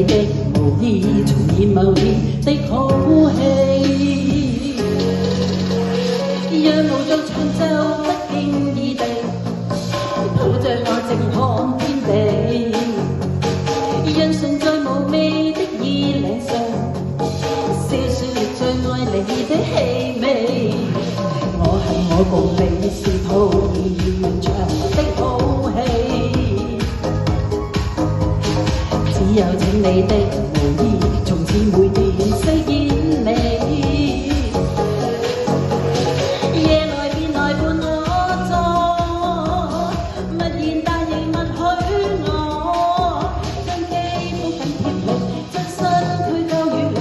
你的無意，重演某天的好戲，讓無做長袖不經意地抱着我靜看天地，欣賞在無味的衣領上，笑說你最愛你的氣味。我恨我共你是套現場的好戲，只有請你的無意，從此每天飾演你。夜來便來伴我坐，默然但仍默許我，將肌膚緊貼你，將身軀交予你，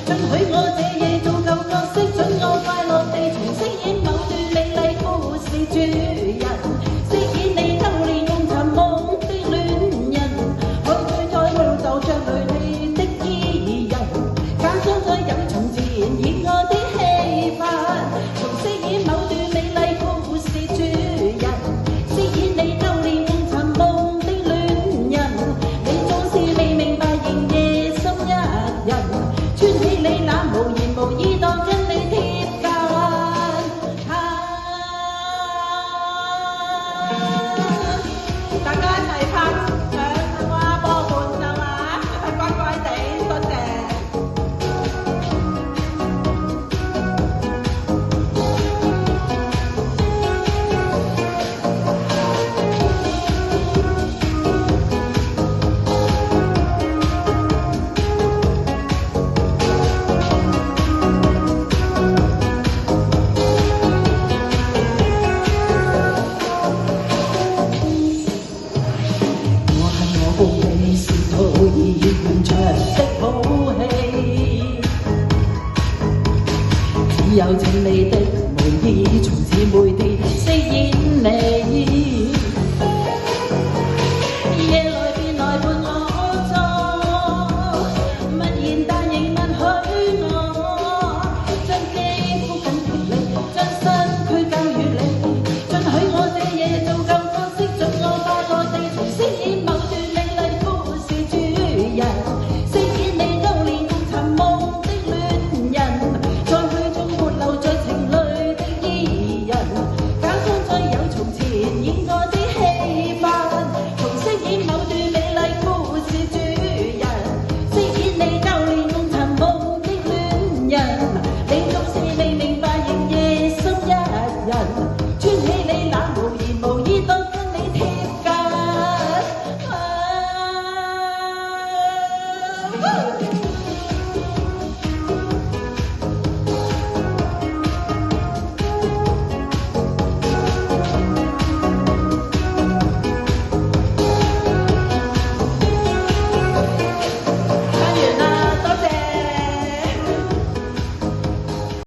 准許我這夜做舊角色，准我快樂地重飾演某段美麗故事主人，飾演你偷練共尋夢的戀人，去對待路就像淚氣的伊人，假裝再有從前演我的戲法，重飾演某段美麗故事主人，飾演你偷練共尋夢的戀人，你總是未明白仍夜深一人，穿起你那無言無意當跟你貼近。大家一齊拍掌啊嘛，波伴啊嘛，一齊乖乖地，多謝。我恨我共你是套現場的好戲，只有請你的無意，從此每天飾演你。夜來便來伴我坐，默然但仍默許我，將肌膚緊貼你，將身軀交予你，准許我這夜做舊角色，准我快樂地重飾演。